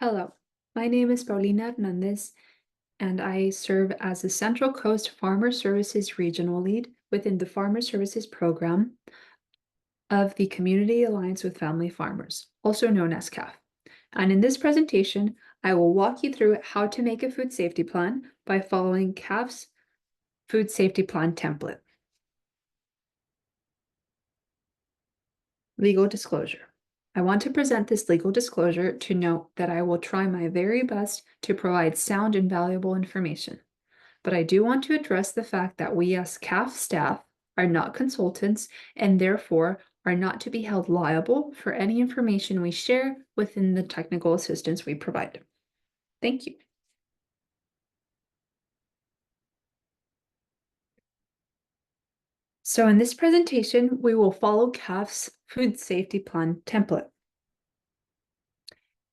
Hello, my name is Paulina Hernandez, and I serve as the Central Coast Farmer Services Regional Lead within the Farmer Services Program of the Community Alliance with Family Farmers, also known as CAFF. And in this presentation, I will walk you through how to make a food safety plan by following CAFF's food safety plan template. Legal disclosure. I want to present this legal disclosure to note that I will try my very best to provide sound and valuable information. But I do want to address the fact that we as CAFF staff are not consultants and therefore are not to be held liable for any information we share within the technical assistance we provide. Thank you. So in this presentation, we will follow CAFF's food safety plan template.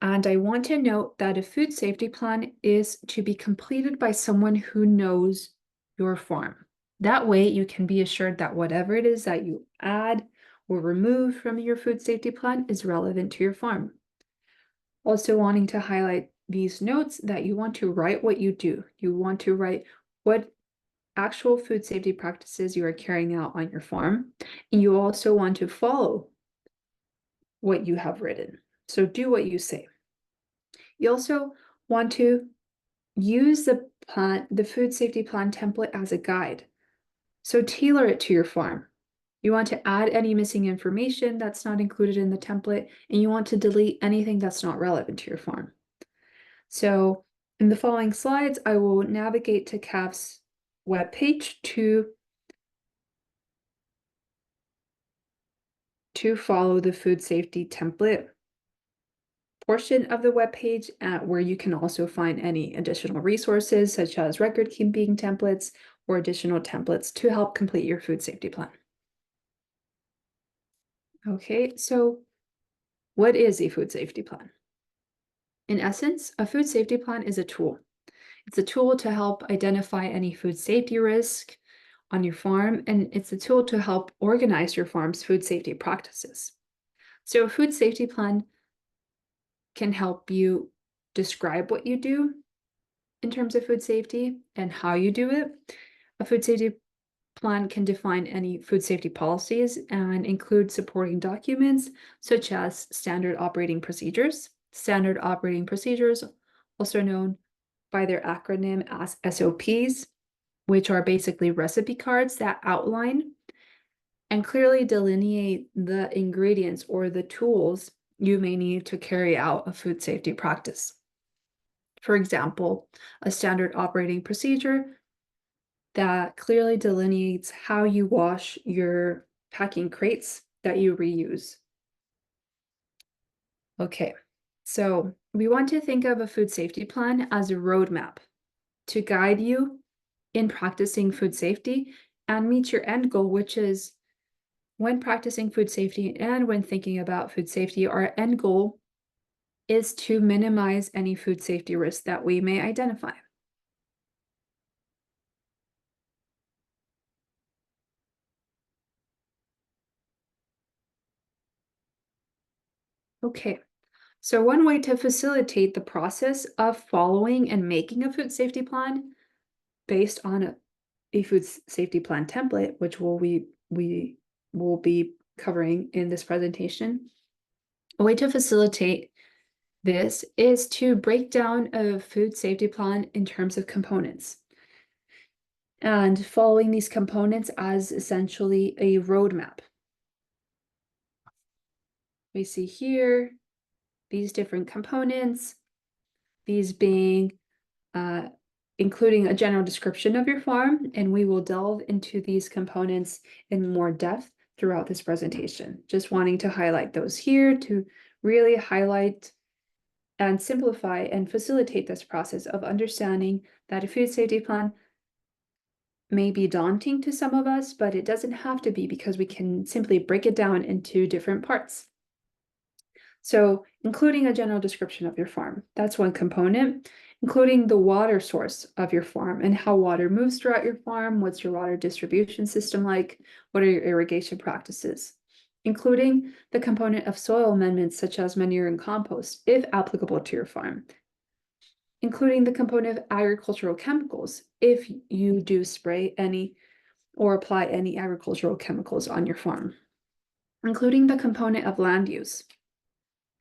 And I want to note that a food safety plan is to be completed by someone who knows your farm. That way you can be assured that whatever it is that you add or remove from your food safety plan is relevant to your farm. Also wanting to highlight these notes that you want to write what you do. You want to write what actual food safety practices you are carrying out on your farm. And you also want to follow what you have written. So do what you say. You also want to use the food safety plan template as a guide. So tailor it to your farm. You want to add any missing information that's not included in the template, and you want to delete anything that's not relevant to your farm. So in the following slides, I will navigate to CAFF's webpage to follow the food safety template portion of the webpage, where you can also find any additional resources such as record keeping templates or additional templates to help complete your food safety plan. Okay, so what is a food safety plan? In essence, a food safety plan is a tool. It's a tool to help identify any food safety risk on your farm, and it's a tool to help organize your farm's food safety practices. So a food safety plan can help you describe what you do in terms of food safety and how you do it. A food safety plan can define any food safety policies and include supporting documents such as standard operating procedures. Standard operating procedures, also known by their acronym as SOPs, which are basically recipe cards that outline and clearly delineate the ingredients or the tools you may need to carry out a food safety practice. For example, a standard operating procedure that clearly delineates how you wash your packing crates that you reuse. Okay, so we want to think of a food safety plan as a roadmap to guide you in practicing food safety and meet your end goal, which is when practicing food safety and when thinking about food safety, our end goal is to minimize any food safety risks that we may identify. Okay, so one way to facilitate the process of following and making a food safety plan based on a food safety plan template, which we will be covering in this presentation. A way to facilitate this is to break down a food safety plan in terms of components and following these components as essentially a roadmap. We see here these different components, these being including a general description of your farm, and we will delve into these components in more depth throughout this presentation. Just wanting to highlight those here to really highlight and simplify and facilitate this process of understanding that a food safety plan may be daunting to some of us, but it doesn't have to be because we can simply break it down into different parts. So including a general description of your farm, that's one component, including the water source of your farm and how water moves throughout your farm. What's your water distribution system like? What are your irrigation practices? including the component of soil amendments such as manure and compost, if applicable to your farm, including the component of agricultural chemicals, if you do spray any or apply any agricultural chemicals on your farm, including the component of land use.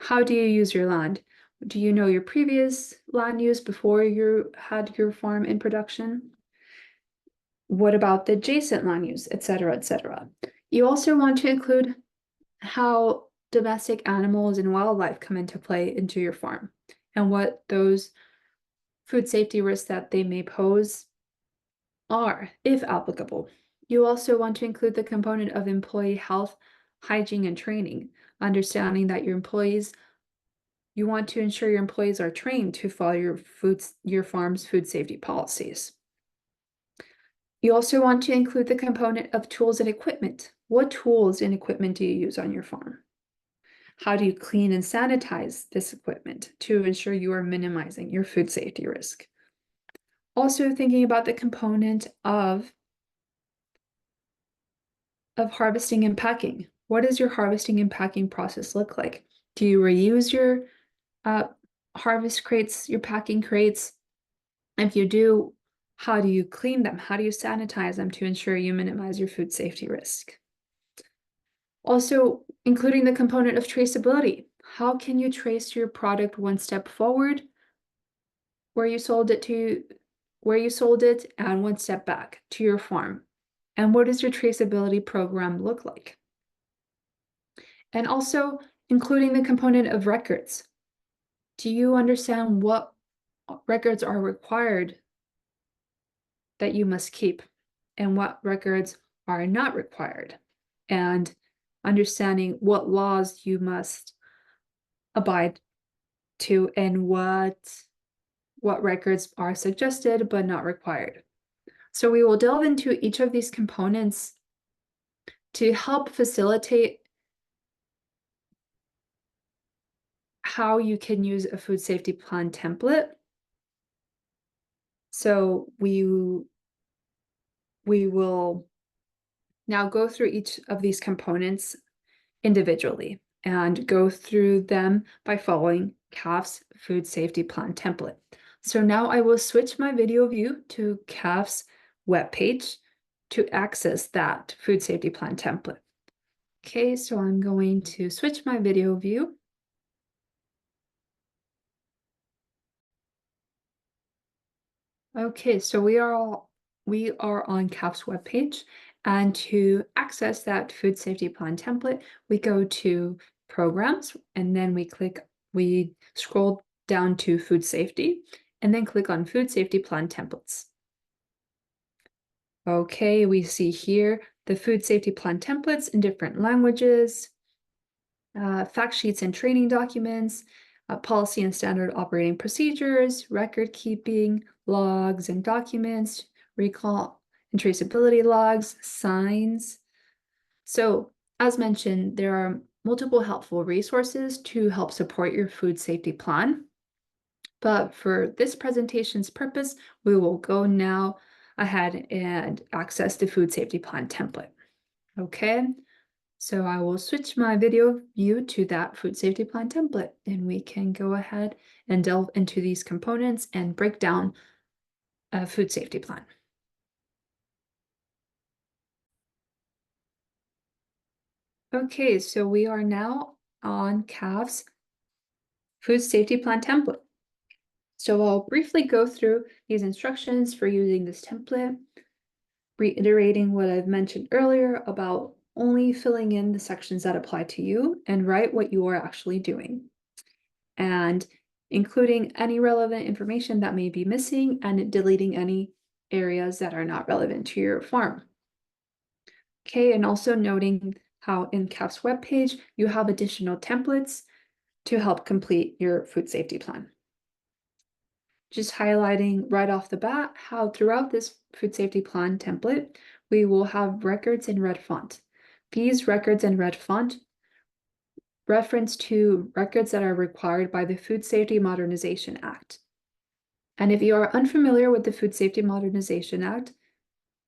How do you use your land? Do you know your previous land use before you had your farm in production? What about the adjacent land use, etc., etc.? You also want to include how domestic animals and wildlife come into play into your farm and what those food safety risks that they may pose are, if applicable. You also want to include the component of employee health, hygiene, and training, understanding that you want to ensure your employees are trained to follow your farm's food safety policies. You also want to include the component of tools and equipment. What tools and equipment do you use on your farm? How do you clean and sanitize this equipment to ensure you are minimizing your food safety risk? Also thinking about the component of harvesting and packing. What does your harvesting and packing process look like? Do you reuse your harvest crates, your packing crates? If you do, how do you clean them? How do you sanitize them to ensure you minimize your food safety risk? Also, including the component of traceability. How can you trace your product one step forward, where you sold it, and one step back to your farm? And what does your traceability program look like? And also, including the component of records. Do you understand what records are required that you must keep and what records are not required? And understanding what laws you must abide to and what records are suggested but not required. So we will delve into each of these components to help facilitate how you can use a food safety plan template. So we will now go through each of these components individually and go through them by following CAFF's food safety plan template. So now I will switch my video view to CAFF's webpage to access that food safety plan template. Okay, so I'm going to switch my video view. Okay, so we are on CAFF's webpage, and to access that food safety plan template, we go to Programs, and then we scroll down to Food Safety, and then click on Food Safety Plan Templates. Okay, we see here the food safety plan templates in different languages, fact sheets and training documents, policy and standard operating procedures, record keeping, logs and documents, recall and traceability logs, signs. So, as mentioned, there are multiple helpful resources to help support your food safety plan. But for this presentation's purpose, we will go now ahead and access the food safety plan template. Okay, so I will switch my video view to that food safety plan template, and we can go ahead and delve into these components and break down a food safety plan. Okay, so we are now on CAFF's food safety plan template. So I'll briefly go through these instructions for using this template, reiterating what I've mentioned earlier about only filling in the sections that apply to you and write what you are actually doing, and including any relevant information that may be missing and deleting any areas that are not relevant to your farm. Okay, and also noting how in CAFF's webpage, you have additional templates to help complete your food safety plan. Just highlighting right off the bat how throughout this food safety plan template, we will have records in red font. These records in red font reference to records that are required by the Food Safety Modernization Act. And if you are unfamiliar with the Food Safety Modernization Act,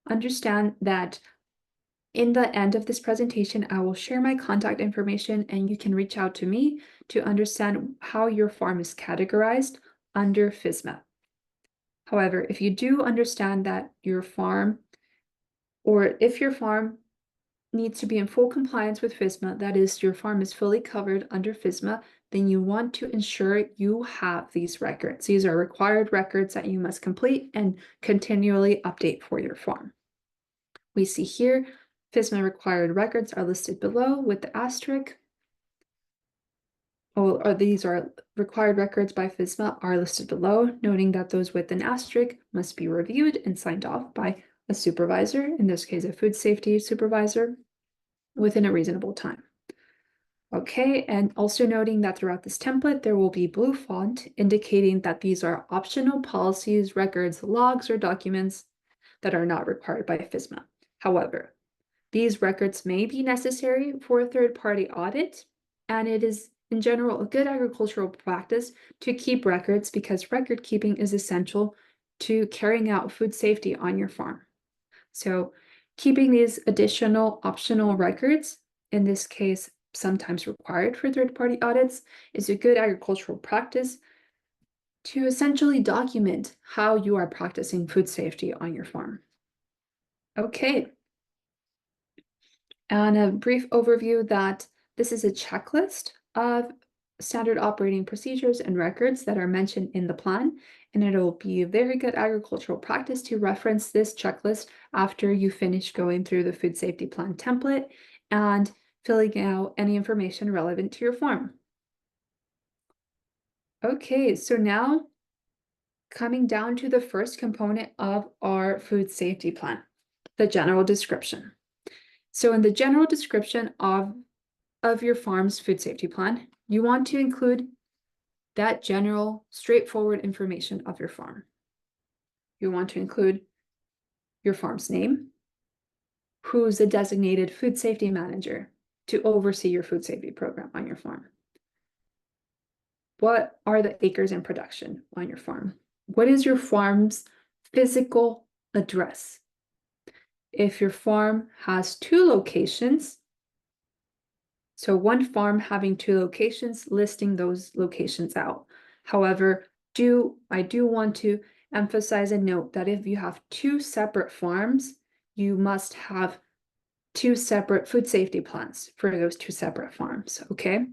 understand that In the end of this presentation, I will share my contact information and you can reach out to me to understand how your farm is categorized under FSMA. However, if you do understand that your farm, or if your farm needs to be in full compliance with FSMA, that is, your farm is fully covered under FSMA, then you want to ensure you have these records. These are required records that you must complete and continually update for your farm. We see here, FSMA required records are listed below with the asterisk. Or these are required records by FSMA are listed below, noting that those with an asterisk must be reviewed and signed off by a supervisor, in this case, a food safety supervisor, within a reasonable time. Okay, and also noting that throughout this template, there will be blue font indicating that these are optional policies, records, logs, or documents that are not required by FSMA. However, these records may be necessary for a third-party audit, and it is in general a good agricultural practice to keep records because record keeping is essential to carrying out food safety on your farm. So keeping these additional optional records, in this case, sometimes required for third-party audits, is a good agricultural practice to essentially document how you are practicing food safety on your farm. Okay. And a brief overview that this is a checklist of standard operating procedures and records that are mentioned in the plan, and it'll be a very good agricultural practice to reference this checklist after you finish going through the food safety plan template and filling out any information relevant to your farm. Okay, so now coming down to the first component of our food safety plan, the general description. So in the general description of your farm's food safety plan, you want to include that general, straightforward information of your farm. You want to include your farm's name, who's a designated food safety manager to oversee your food safety program on your farm. What are the acres in production on your farm? What is your farm's physical address? If your farm has 2 locations, so one farm having 2 locations, listing those locations out. However, I do want to emphasize and note that if you have 2 separate farms, you must have 2 separate food safety plans for those 2 separate farms, okay?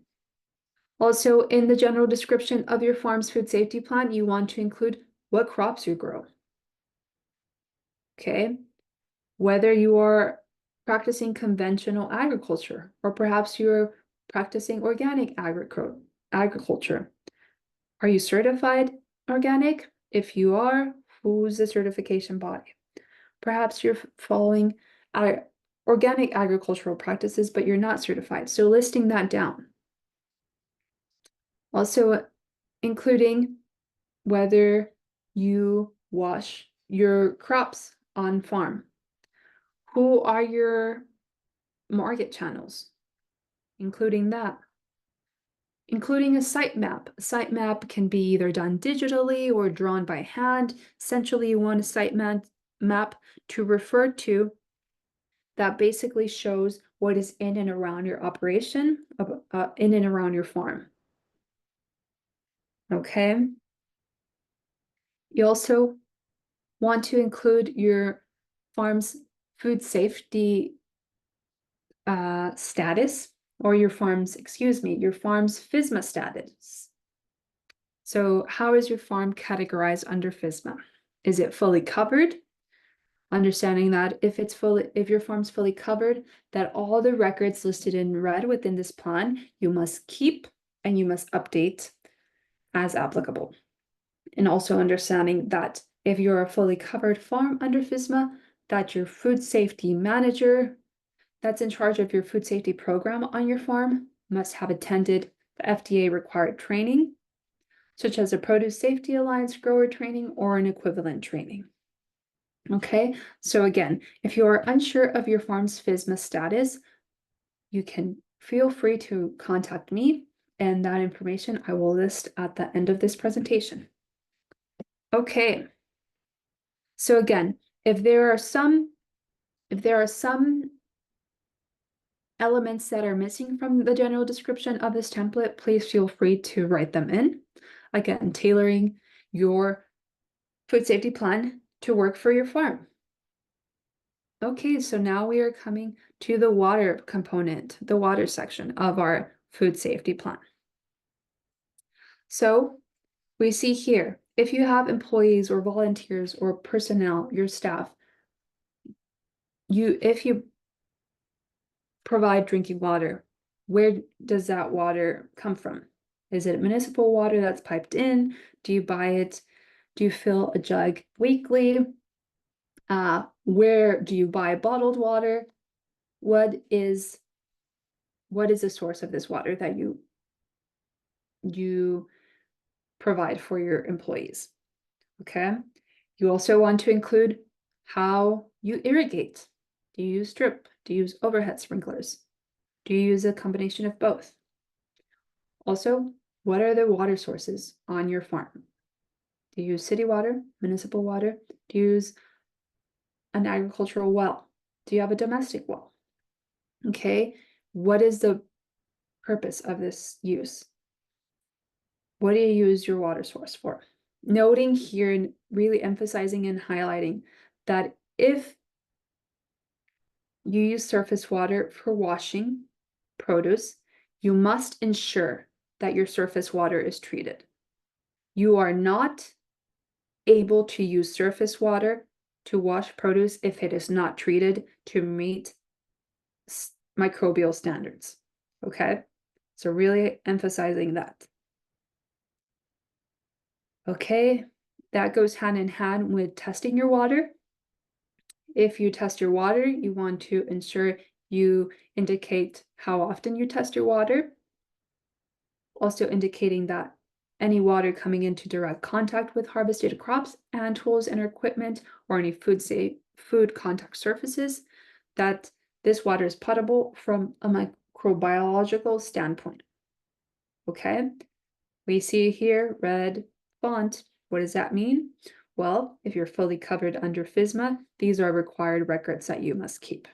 Also, in the general description of your farm's food safety plan, you want to include what crops you grow, okay? Whether you are practicing conventional agriculture, or perhaps you're practicing organic agriculture. Are you certified organic? If you are, who's the certification body? Perhaps you're following organic agricultural practices, but you're not certified. So listing that down. Also including whether you wash your crops on farm. Who are your market channels? Including that. Including a site map. A site map can be either done digitally or drawn by hand. Essentially, you want a site map to refer to that basically shows what is in and around your operation, in and around your farm. Okay. You also want to include your farm's food safety status, or your farm's FSMA status. So how is your farm categorized under FSMA? Is it fully covered? Understanding that if your farm's fully covered, that all the records listed in red within this plan, you must keep and you must update as applicable. And also understanding that if you're a fully covered farm under FSMA, that your food safety manager that's in charge of your food safety program on your farm must have attended the FDA required training, such as a Produce Safety Alliance grower training or an equivalent training. Okay, so again, if you are unsure of your farm's FSMA status, you can feel free to contact me, and that information I will list at the end of this presentation. Okay, so again, if there are some elements that are missing from the general description of this template, please feel free to write them in. Again, tailoring your food safety plan to work for your farm. Okay, so now we are coming to the water component, the water section of our food safety plan. So we see here, if you have employees or volunteers or personnel, your staff, if you provide drinking water, where does that water come from? Is it municipal water that's piped in? Do you buy it? Do you fill a jug weekly? Where do you buy bottled water? What is the source of this water that you provide for your employees? Okay. You also want to include how you irrigate. Do you use drip? Do you use overhead sprinklers? Do you use a combination of both? Also, what are the water sources on your farm? Do you use city water, municipal water? Do you use an agricultural well? Do you have a domestic well? Okay, what is the purpose of this use? What do you use your water source for? Noting here and really emphasizing and highlighting that if you use surface water for washing produce, you must ensure that your surface water is treated. You are not able to use surface water to wash produce if it is not treated to meet microbial standards. Okay, so really emphasizing that. Okay, that goes hand in hand with testing your water. If you test your water, you want to ensure you indicate how often you test your water. Also indicating that any water coming into direct contact with harvested crops and tools and equipment or any food contact surfaces, that this water is potable from a microbiological standpoint. Okay, we see here red font. What does that mean? Well, if you're fully covered under FSMA, these are required records that you must keep.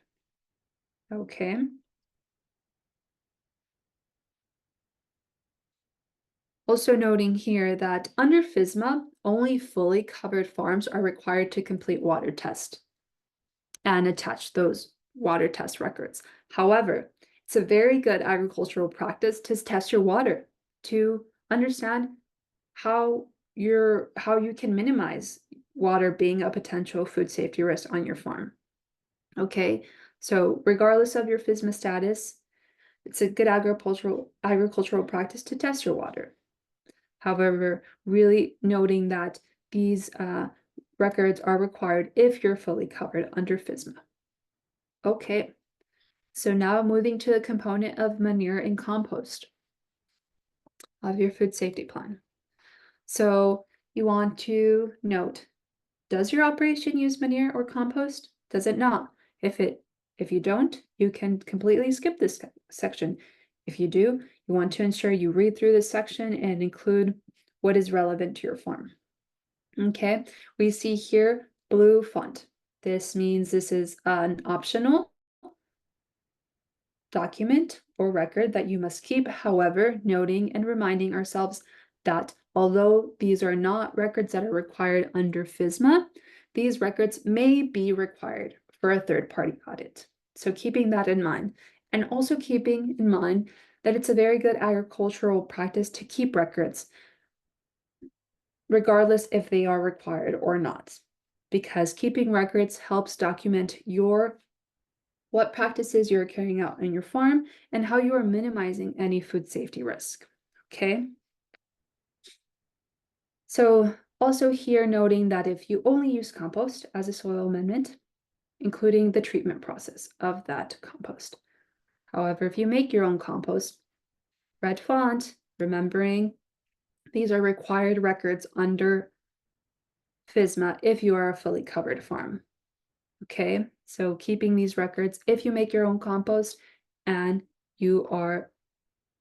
Okay. Also noting here that under FSMA, only fully covered farms are required to complete water test and attach those water test records. However, it's a very good agricultural practice to test your water to understand how you can minimize water being a potential food safety risk on your farm. Okay, so regardless of your FSMA status, it's a good agricultural practice to test your water. However, really noting that these records are required if you're fully covered under FSMA. Okay, so now moving to the component of manure and compost of your food safety plan. So you want to note, does your operation use manure or compost? Does it not? If you don't, you can completely skip this section. If you do, you want to ensure you read through this section and include what is relevant to your farm. Okay, we see here blue font. This means this is an optional document or record that you must keep. However, noting and reminding ourselves that although these are not records that are required under FSMA, these records may be required for a third-party audit. So keeping that in mind, and also keeping in mind that it's a very good agricultural practice to keep records, regardless if they are required or not, because keeping records helps document what practices you're carrying out on your farm and how you are minimizing any food safety risk. Okay. So also here noting that if you only use compost as a soil amendment, including the treatment process of that compost. However, if you make your own compost, red font, remembering these are required records under FSMA if you are a fully covered farm. Okay, so keeping these records if you make your own compost and you are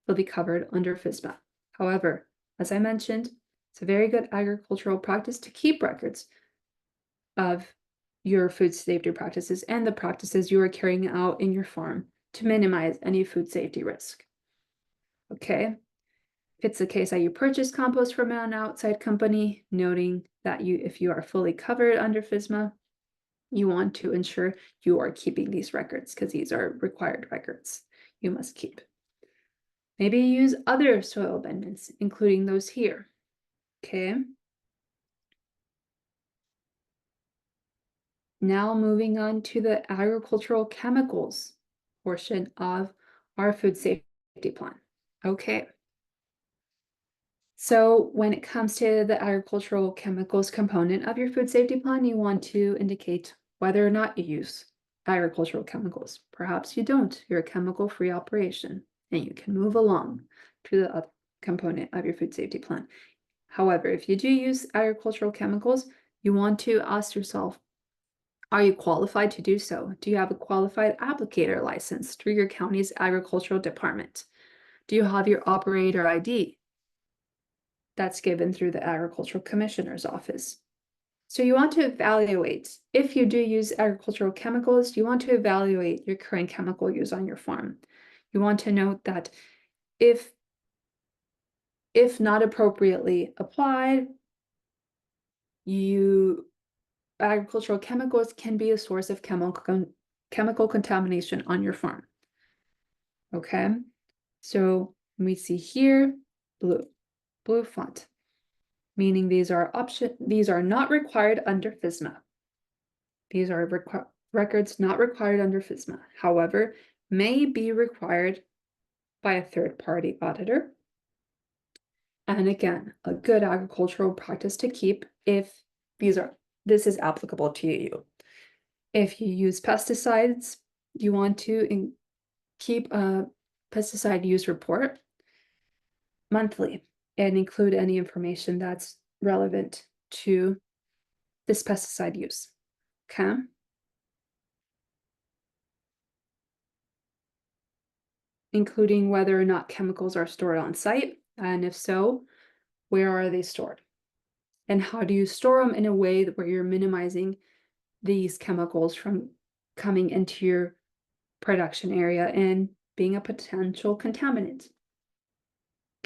fully covered under FSMA. However, as I mentioned, it's a very good agricultural practice to keep records of your food safety practices and the practices you are carrying out in your farm to minimize any food safety risk. Okay. If it's the case that you purchase compost from an outside company, noting that if you are fully covered under FSMA, you want to ensure you are keeping these records because these are required records you must keep. Maybe use other soil amendments, including those here. Okay. Now moving on to the agricultural chemicals portion of our food safety plan. Okay. So when it comes to the agricultural chemicals component of your food safety plan, you want to indicate whether or not you use agricultural chemicals. Perhaps you don't, you're a chemical-free operation, and you can move along to the other component of your food safety plan. However, if you do use agricultural chemicals, you want to ask yourself, are you qualified to do so? Do you have a qualified applicator license through your county's agricultural department? Do you have your operator ID? That's given through the agricultural commissioner's office. So you want to evaluate, if you do use agricultural chemicals, you want to evaluate your current chemical use on your farm. You want to note that if not appropriately applied, agricultural chemicals can be a source of chemical contamination on your farm. Okay, so we see here blue font, meaning these are not required under FSMA. These are records not required under FSMA, however, may be required by a third-party auditor. And again, a good agricultural practice to keep if this is applicable to you. If you use pesticides, you want to keep a pesticide use report monthly and include any information that's relevant to this pesticide use. Okay. Including whether or not chemicals are stored on site, and if so, where are they stored? And how do you store them in a way where you're minimizing these chemicals from coming into your production area and being a potential contaminant?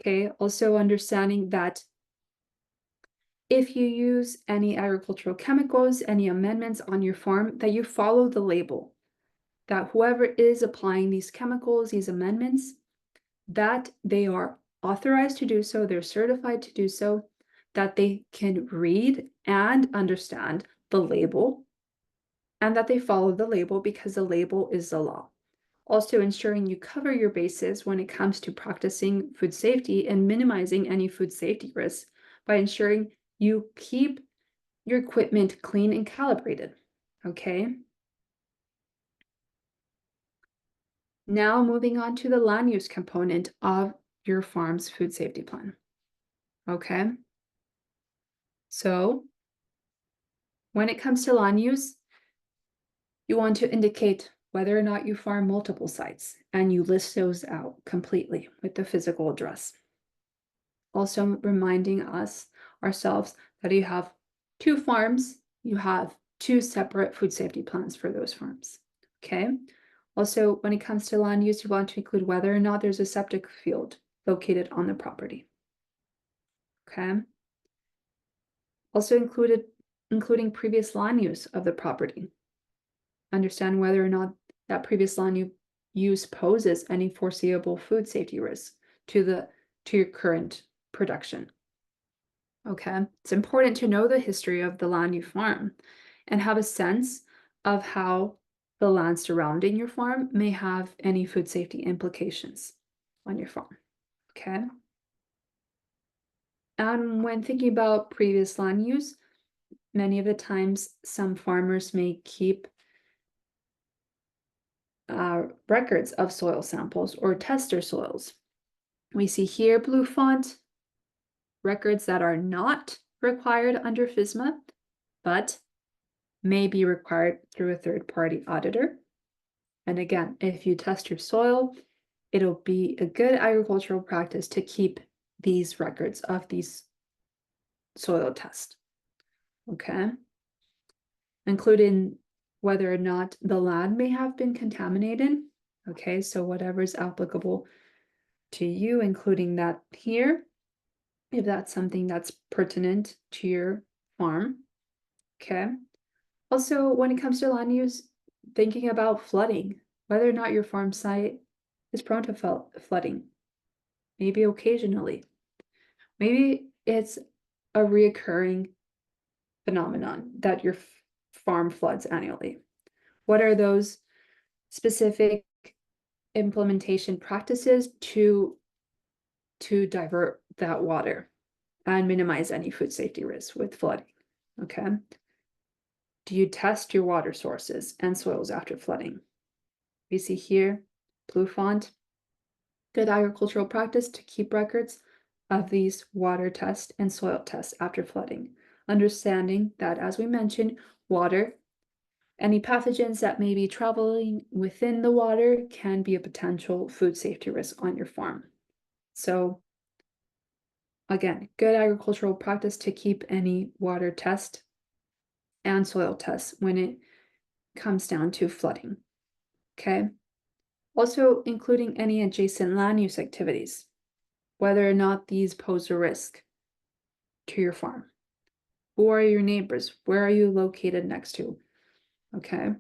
Okay, also understanding that if you use any agricultural chemicals, any amendments on your farm, that you follow the label, that whoever is applying these chemicals, these amendments, that they are authorized to do so, they're certified to do so, that they can read and understand the label, and that they follow the label because the label is the law. Also ensuring you cover your bases when it comes to practicing food safety and minimizing any food safety risks by ensuring you keep your equipment clean and calibrated, okay? Now moving on to the land use component of your farm's food safety plan, okay? So when it comes to land use, you want to indicate whether or not you farm multiple sites, and you list those out completely with the physical address. Also reminding ourselves that you have 2 farms, you have 2 separate food safety plans for those farms, okay? Also, when it comes to land use, you want to include whether or not there's a septic field located on the property, okay? Also including previous land use of the property. Understand whether or not that previous land use poses any foreseeable food safety risk to your current production. Okay, it's important to know the history of the land you farm and have a sense of how the land surrounding your farm may have any food safety implications on your farm. Okay. And when thinking about previous land use, many of the times some farmers may keep records of soil samples or tester soils. We see here blue font, records that are not required under FSMA, but may be required through a third-party auditor. And again, if you test your soil, it'll be a good agricultural practice to keep these records of these soil tests, okay? Including whether or not the land may have been contaminated Okay, so whatever is applicable to you, including that here, if that's something that's pertinent to your farm. Okay. Also, when it comes to land use, thinking about flooding, whether or not your farm site is prone to flooding, maybe occasionally. Maybe it's a reoccurring phenomenon that your farm floods annually. What are those specific implementation practices to divert that water and minimize any food safety risks with flooding? Okay. Do you test your water sources and soils after flooding? We see here, blue font, good agricultural practice to keep records of these water tests and soil tests after flooding. Understanding that, as we mentioned, water, any pathogens that may be traveling within the water can be a potential food safety risk on your farm. So again, good agricultural practice to keep any water test and soil tests when it comes down to flooding. Okay. Also including any adjacent land use activities, whether or not these pose a risk to your farm. Who are your neighbors? Where are you located next to? Okay.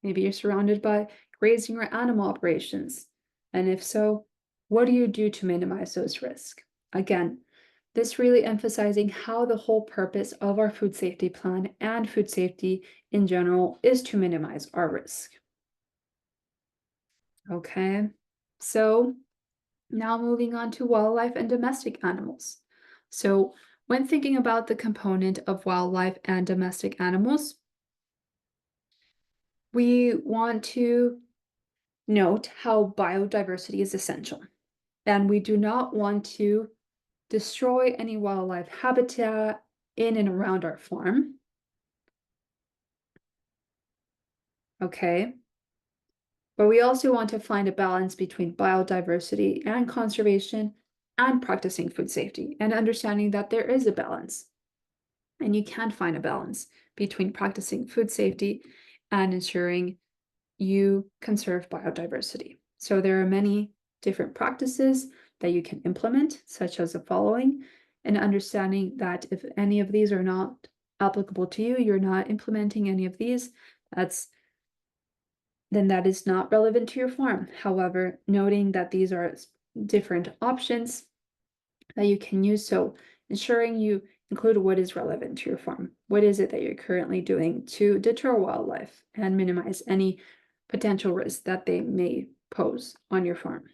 Maybe you're surrounded by grazing or animal operations. And if so, what do you do to minimize those risks? Again, this really emphasizing how the whole purpose of our food safety plan and food safety in general is to minimize our risk. Okay, so now moving on to wildlife and domestic animals. So when thinking about the component of wildlife and domestic animals, we want to note how biodiversity is essential. And we do not want to destroy any wildlife habitat in and around our farm. Okay. But we also want to find a balance between biodiversity and conservation and practicing food safety and understanding that there is a balance. And you can find a balance between practicing food safety and ensuring you conserve biodiversity. So there are many different practices that you can implement, such as the following, and understanding that if any of these are not applicable to you, you're not implementing any of these, then that is not relevant to your farm. However, noting that these are different options that you can use, so ensuring you include what is relevant to your farm. What is it that you're currently doing to deter wildlife and minimize any potential risks that they may pose on your farm?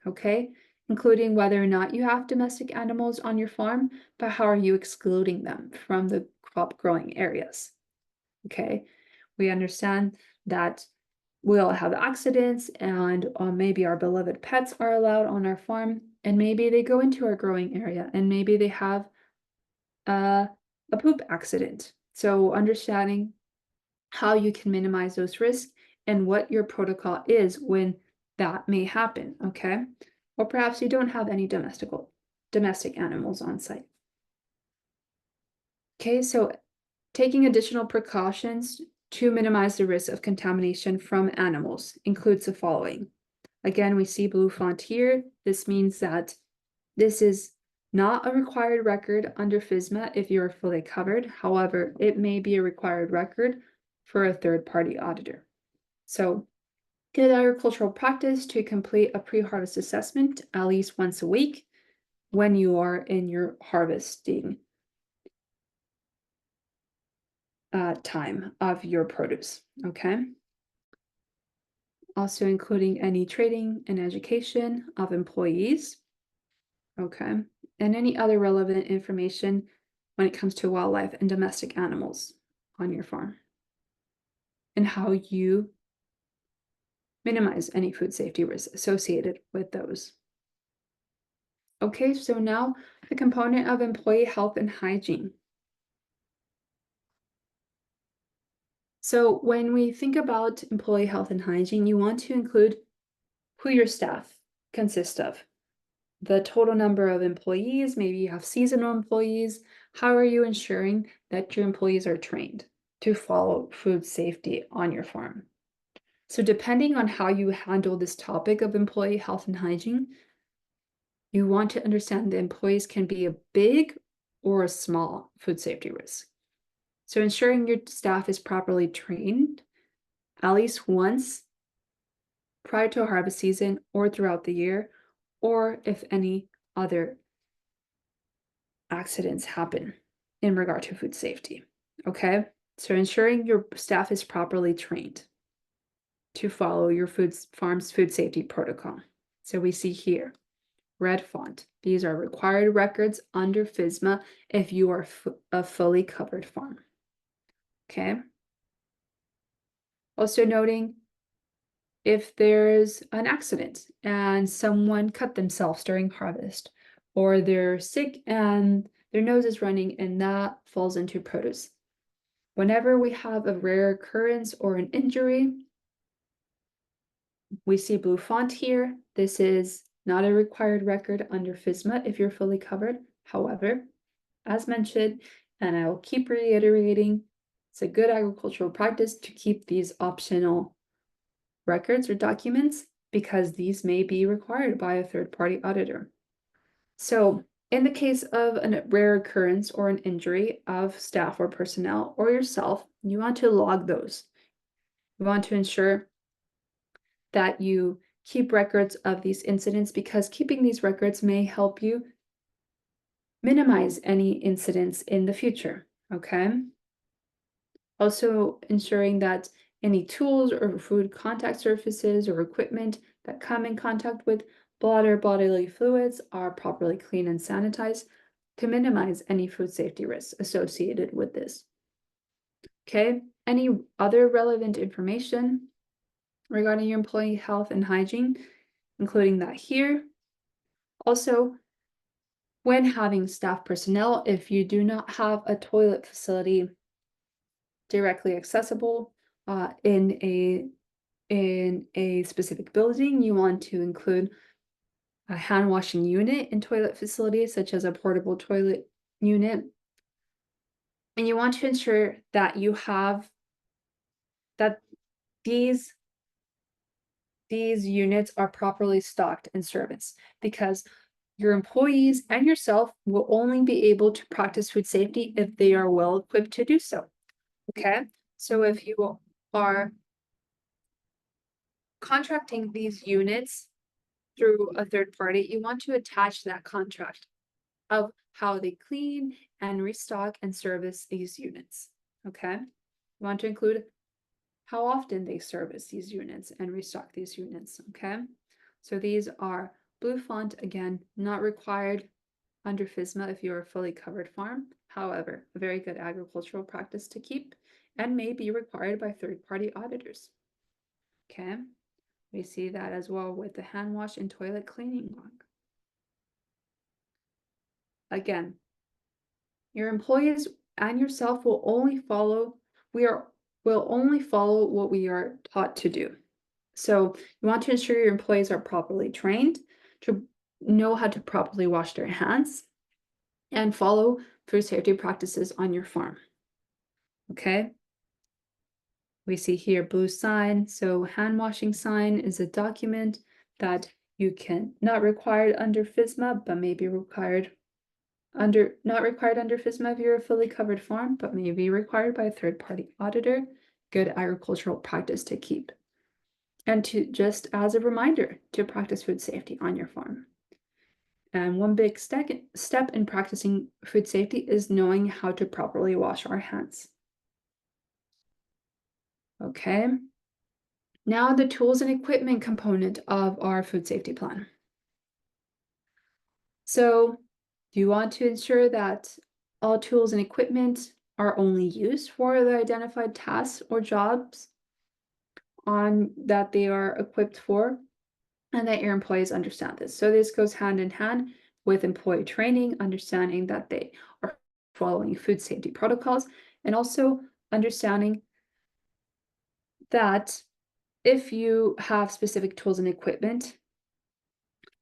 Okay, including whether or not you have domestic animals on your farm, but how are you excluding them from the crop growing areas? Okay, we understand that we all have accidents and maybe our beloved pets are allowed on our farm and maybe they go into our growing area and maybe they have a poop accident. So understanding how you can minimize those risks and what your protocol is when that may happen, okay? Or perhaps you don't have any domestic animals on site. Okay, so taking additional precautions to minimize the risk of contamination from animals includes the following. Again, we see blue font here. This means that this is not a required record under FSMA if you are fully covered. However, it may be a required record for a third-party auditor. So, good agricultural practice to complete a pre-harvest assessment at least once a week when you are in your harvesting time of your produce, okay? Also including any training and education of employees, okay? And any other relevant information when it comes to wildlife and domestic animals on your farm. And how you minimize any food safety risks associated with those. Okay, so now the component of employee health and hygiene. So when we think about employee health and hygiene, you want to include who your staff consists of. The total number of employees, maybe you have seasonal employees. How are you ensuring that your employees are trained to follow food safety on your farm? So depending on how you handle this topic of employee health and hygiene, you want to understand the employees can be a big or a small food safety risk. So ensuring your staff is properly trained at least once prior to harvest season or throughout the year, or if any other accidents happen in regard to food safety. Okay, so ensuring your staff is properly trained to follow your farm's food safety protocol. So we see here, red font. These are required records under FSMA if you are a fully covered farm. Okay. Also noting if there's an accident and someone cut themselves during harvest, or they're sick and their nose is running and that falls into produce. Whenever we have a rare occurrence or an injury, we see blue font here. This is not a required record under FSMA if you're fully covered. However, as mentioned, and I will keep reiterating, it's a good agricultural practice to keep these optional records or documents because these may be required by a third-party auditor. So in the case of a rare occurrence or an injury of staff or personnel or yourself, you want to log those. You want to ensure that you keep records of these incidents because keeping these records may help you minimize any incidents in the future, okay? Also ensuring that any tools or food contact surfaces or equipment that come in contact with blood or bodily fluids are properly cleaned and sanitized to minimize any food safety risks associated with this. Okay, any other relevant information regarding your employee health and hygiene, including that here. Also, when having staff personnel, if you do not have a toilet facility directly accessible in a specific building, you want to include a hand washing unit in toilet facilities, such as a portable toilet unit. And you want to ensure that you have that these units are properly stocked and serviced, because your employees and yourself will only be able to practice food safety if they are well equipped to do so. Okay, so if you are contracting these units through a third party, you want to attach that contract of how they clean and restock and service these units. Okay, you want to include how often they service these units and restock these units. Okay, so these are blue font, again, not required under FSMA if you're a fully covered farm. However, a very good agricultural practice to keep and may be required by third-party auditors. Okay, we see that as well with the hand wash and toilet cleaning log. Again, your employees and yourself will only follow, will only follow what we are taught to do. So you want to ensure your employees are properly trained to know how to properly wash their hands and follow food safety practices on your farm. Okay. We see here blue sign. So hand washing sign is a document that you can not required under FSMA, but may be required under not required under FSMA if you're a fully covered farm, but may be required by a third-party auditor. Good agricultural practice to keep. And to just as a reminder to practice food safety on your farm. And one big step in practicing food safety is knowing how to properly wash our hands. Okay. Now the tools and equipment component of our food safety plan. So you want to ensure that all tools and equipment are only used for the identified tasks or jobs that they are equipped for, and that your employees understand this. So this goes hand in hand with employee training, understanding that they are following food safety protocols, and also understanding that if you have specific tools and equipment,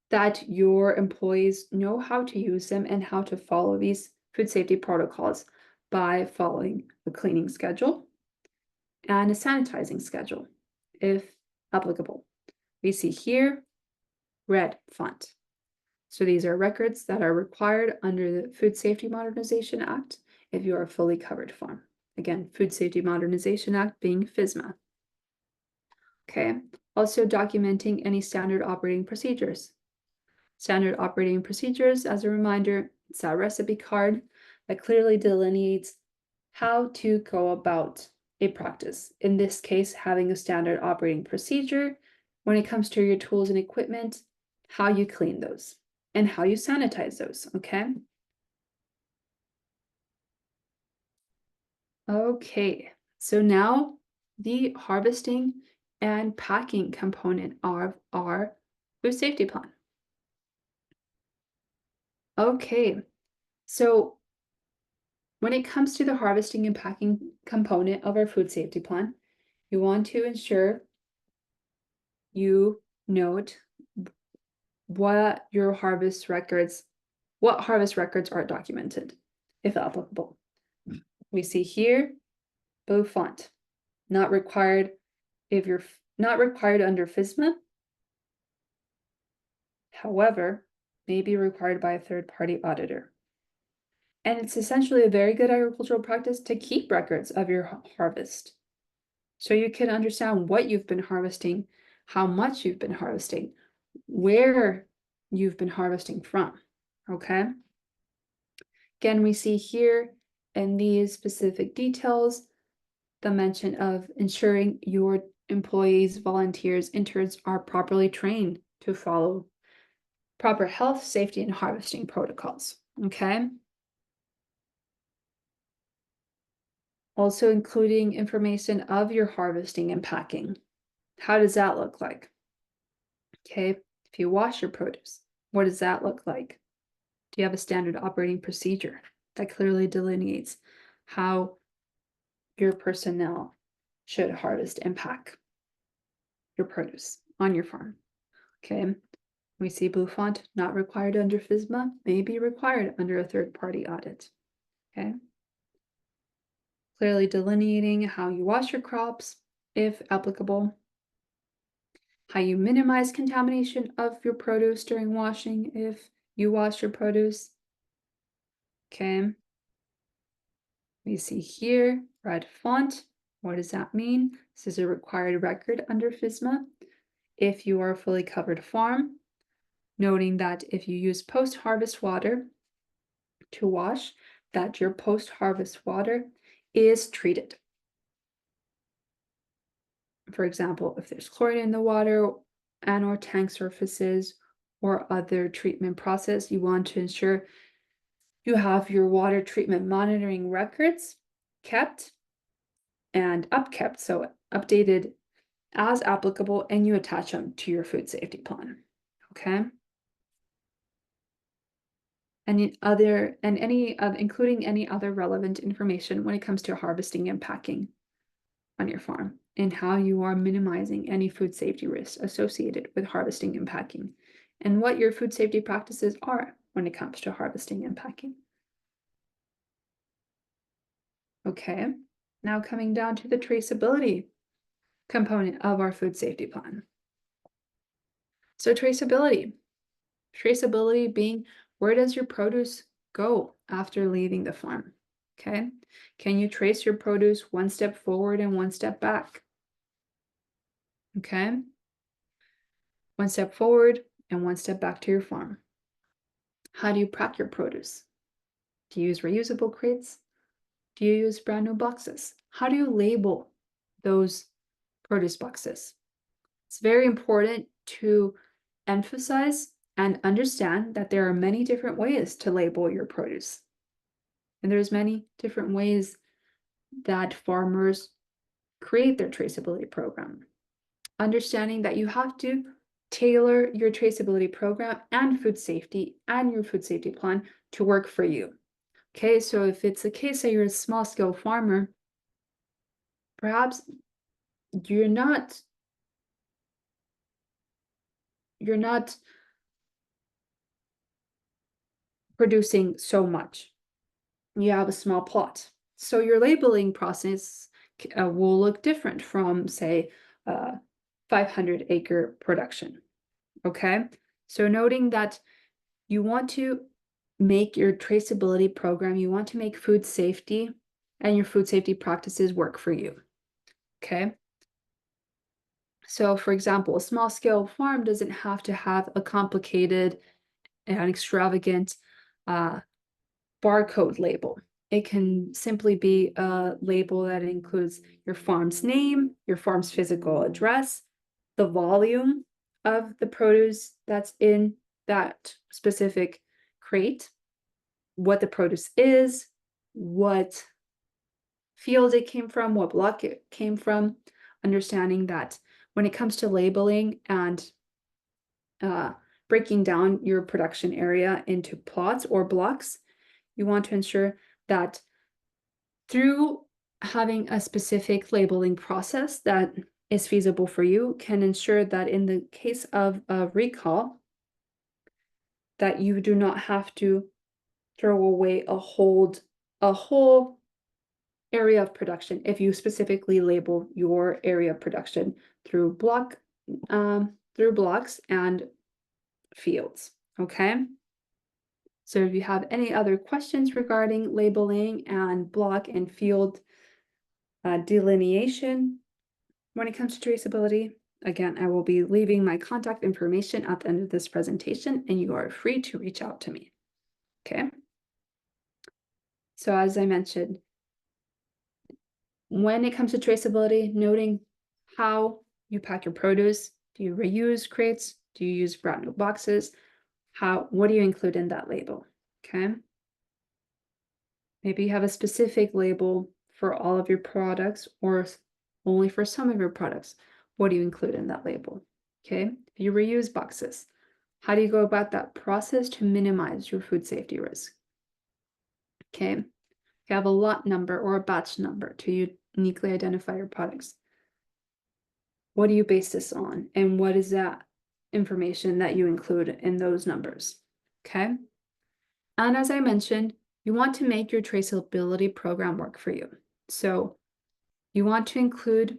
that your employees know how to use them and how to follow these food safety protocols by following a cleaning schedule and a sanitizing schedule. If applicable. We see here, red font. So these are records that are required under the Food Safety Modernization Act if you are a fully covered farm. Again, Food Safety Modernization Act being FSMA. Okay, also documenting any standard operating procedures. Standard operating procedures, as a reminder, it's that recipe card that clearly delineates how to go about a practice. In this case, having a standard operating procedure when it comes to your tools and equipment, how you clean those and how you sanitize those, okay? Okay, so now the harvesting and packing component of our food safety plan. Okay, so when it comes to the harvesting and packing component of our food safety plan, you want to ensure you note what harvest records are documented, if applicable. We see here, blue font, not required if you're not required under FSMA. However, may be required by a third-party auditor. And it's essentially a very good agricultural practice to keep records of your harvest. So you can understand what you've been harvesting, how much you've been harvesting, where you've been harvesting from, okay? Again, we see here in these specific details, the mention of ensuring your employees, volunteers, interns are properly trained to follow proper health, safety, and harvesting protocols, okay? Also including information of your harvesting and packing. How does that look like? Okay, if you wash your produce, what does that look like? Do you have a standard operating procedure that clearly delineates how your personnel should harvest and pack your produce on your farm? Okay, we see blue font, not required under FSMA, may be required under a third-party audit. Okay, clearly delineating how you wash your crops, if applicable, how you minimize contamination of your produce during washing if you wash your produce. Okay. We see here, red font. What does that mean? This is a required record under FSMA if you are a fully covered farm, noting that if you use post-harvest water to wash, that your post-harvest water is treated. For example, if there's chlorine in the water and or tank surfaces or other treatment process, you want to ensure you have your water treatment monitoring records kept and upkept, so updated as applicable, and you attach them to your food safety plan, okay? Including any other relevant information when it comes to harvesting and packing on your farm, and how you are minimizing any food safety risks associated with harvesting and packing, and what your food safety practices are when it comes to harvesting and packing. Okay, now coming down to the traceability component of our food safety plan. So traceability being, where does your produce go after leaving the farm? Okay, can you trace your produce one step forward and one step back? Okay, one step forward and one step back to your farm. How do you pack your produce? Do you use reusable crates? Do you use brand new boxes? How do you label those produce boxes? It's very important to emphasize and understand that there are many different ways to label your produce. And there's many different ways that farmers create their traceability program. Understanding that you have to tailor your traceability program and food safety and your food safety plan to work for you. Okay, so if it's the case that you're a small scale farmer, perhaps you're not producing so much. You have a small plot. So your labeling process will look different from, say, 500-acre production. Okay, so noting that you want to make your traceability program, you want to make food safety and your food safety practices work for you. Okay. So, for example, a small scale farm doesn't have to have a complicated and extravagant barcode label. It can simply be a label that includes your farm's name, your farm's physical address, the volume of the produce that's in that specific crate, what the produce is, what field it came from, what block it came from, understanding that when it comes to labeling and breaking down your production area into plots or blocks, you want to ensure that through having a specific labeling process that is feasible for you can ensure that in the case of a recall, that you do not have to throw away a whole area of production if you specifically label your area of production through blocks and fields. Okay. So if you have any other questions regarding labeling and block and field delineation when it comes to traceability, again, I will be leaving my contact information at the end of this presentation, and you are free to reach out to me. Okay. So as I mentioned, when it comes to traceability, noting how you pack your produce, do you reuse crates? Do you use brand new boxes? What do you include in that label? Okay. Maybe you have a specific label for all of your products or only for some of your products. What do you include in that label? Okay. If you reuse boxes, how do you go about that process to minimize your food safety risk? Okay. If you have a lot number or a batch number to uniquely identify your products, what do you base this on? And what is that information that you include in those numbers? Okay. And as I mentioned, you want to make your traceability program work for you. So you want to include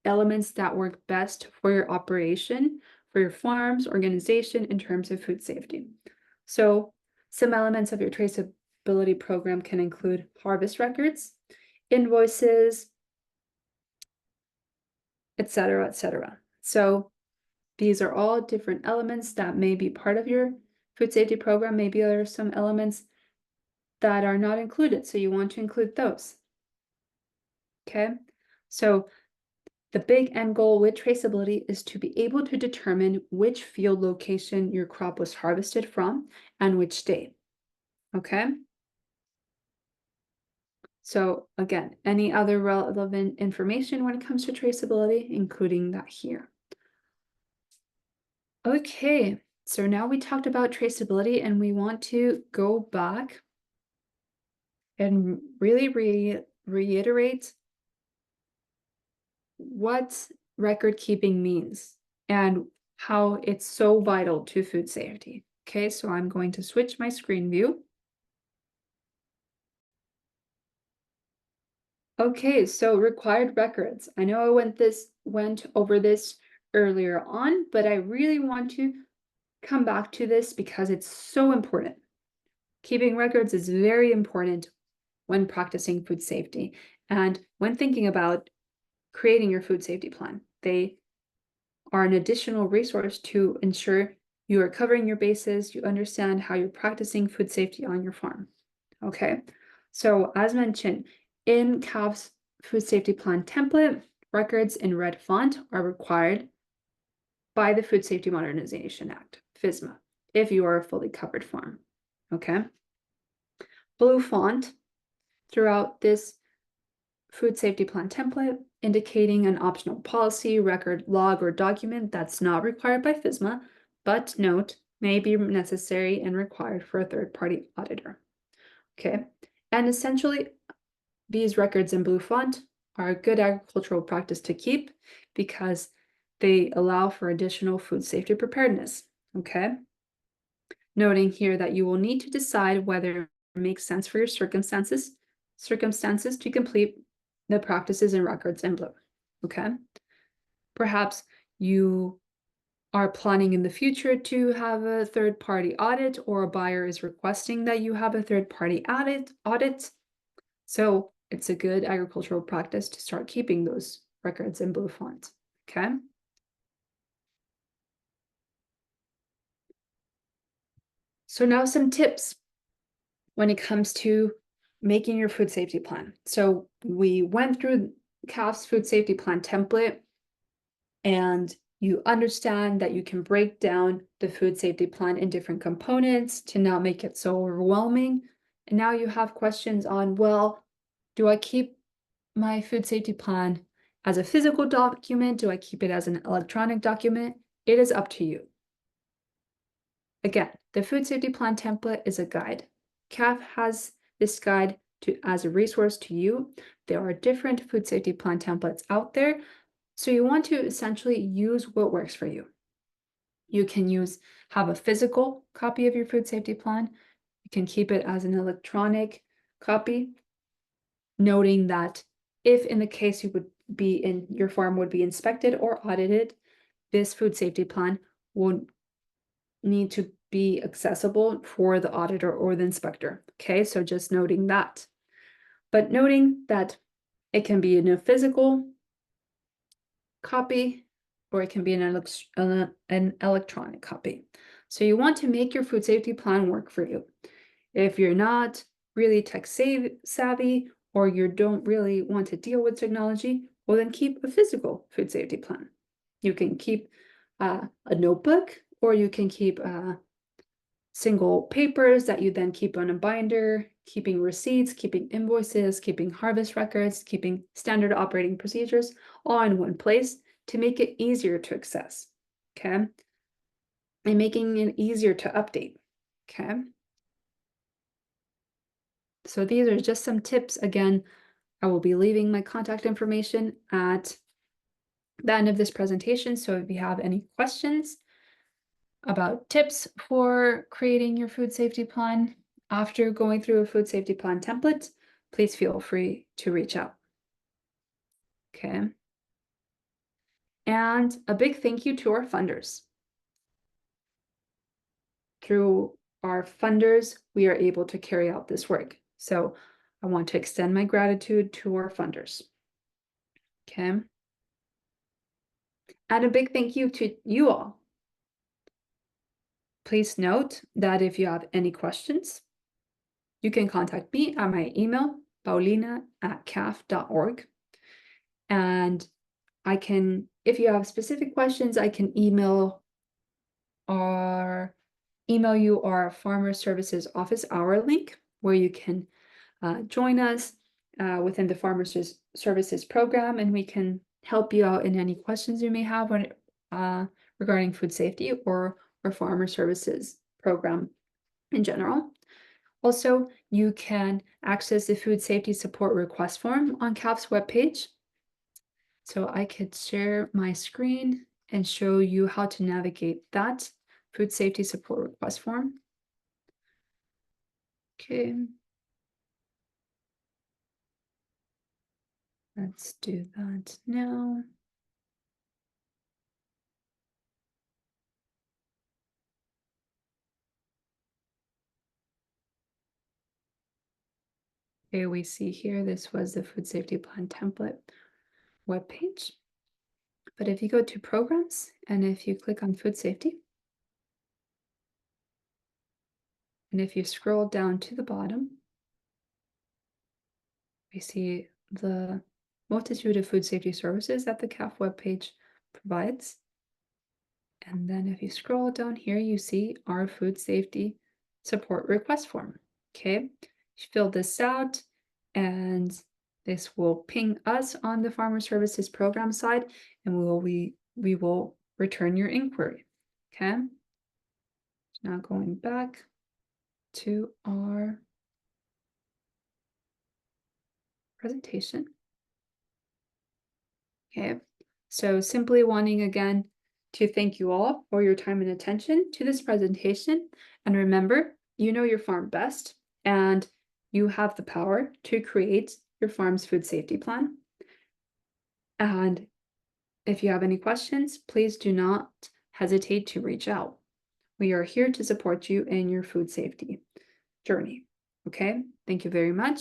elements that work best for your operation, for your farm's organization in terms of food safety. So some elements of your traceability program can include harvest records, invoices, etc., etc. So these are all different elements that may be part of your food safety program. Maybe there are some elements that are not included, so you want to include those. Okay, so the big end goal with traceability is to be able to determine which field location your crop was harvested from and which date. Okay. So again, any other relevant information when it comes to traceability, including that here. Okay, so now we talked about traceability and we want to go back and really reiterate what record keeping means and how it's so vital to food safety. Okay, so I'm going to switch my screen view. Okay, so required records. I know I went over this earlier on, but I really want to come back to this because it's so important. Keeping records is very important when practicing food safety and when thinking about creating your food safety plan. They are an additional resource to ensure you are covering your bases, you understand how you're practicing food safety on your farm. Okay, so as mentioned, in CAFF's food safety plan template, records in red font are required by the Food Safety Modernization Act, FSMA, if you are a fully covered farm. Okay, blue font throughout this food safety plan template, indicating an optional policy, record, log, or document that's not required by FSMA, but note, may be necessary and required for a third-party auditor. Okay, and essentially, these records in blue font are a good agricultural practice to keep because they allow for additional food safety preparedness. Okay, noting here that you will need to decide whether it makes sense for your circumstances to complete the practices and records in blue. Okay, perhaps you are planning in the future to have a third-party audit, or a buyer is requesting that you have a third-party audit. So it's a good agricultural practice to start keeping those records in blue font, okay? So now some tips when it comes to making your food safety plan. So we went through CAFF's food safety plan template, and you understand that you can break down the food safety plan in different components to not make it so overwhelming. And now you have questions on, well, do I keep my food safety plan as a physical document? Do I keep it as an electronic document? It is up to you. Again, the food safety plan template is a guide. CAFF has this guide as a resource to you. There are different food safety plan templates out there, so you want to essentially use what works for you. You can have a physical copy of your food safety plan. You can keep it as an electronic copy, noting that if in the case your farm would be inspected or audited, this food safety plan will need to be accessible for the auditor or the inspector. Okay, so just noting that. But noting that it can be in a physical copy, or it can be an electronic copy. So you want to make your food safety plan work for you. If you're not really tech savvy, or you don't really want to deal with technology, well, then keep a physical food safety plan. You can keep a notebook, or you can keep single papers that you then keep on a binder, keeping receipts, keeping invoices, keeping harvest records, keeping standard operating procedures all in one place to make it easier to access, okay? And making it easier to update, okay? So these are just some tips. Again, I will be leaving my contact information at the end of this presentation. So if you have any questions about tips for creating your food safety plan after going through a food safety plan template, please feel free to reach out. Okay. And a big thank you to our funders. Through our funders, we are able to carry out this work. So I want to extend my gratitude to our funders. Okay. And a big thank you to you all. Please note that if you have any questions, you can contact me at my email, paulina@caff.org. And if you have specific questions, I can email you our Farmer Services Office Hour link, where you can join us within the Farmer Services program, and we can help you out in any questions you may have regarding food safety or Farmer Services program in general. Also, you can access the food safety support request form on CAFF's webpage. So I could share my screen and show you how to navigate that food safety support request form. Okay. Let's do that now. Okay, we see here, this was the food safety plan template webpage. But if you go to programs, and if you click on food safety, and if you scroll down to the bottom, we see the multitude of food safety services that the CAFF webpage provides. And then if you scroll down here, you see our food safety support request form. Okay, you fill this out, and this will ping us on the Farmer Services program side, and we will return your inquiry. Okay, now going back to our presentation. Okay, so simply wanting again to thank you all for your time and attention to this presentation. And remember, you know your farm best, and you have the power to create your farm's food safety plan. And If you have any questions, please do not hesitate to reach out. We are here to support you in your food safety journey. Okay, thank you very much.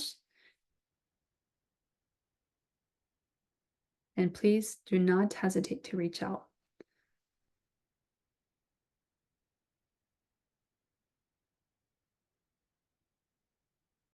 And please do not hesitate to reach out.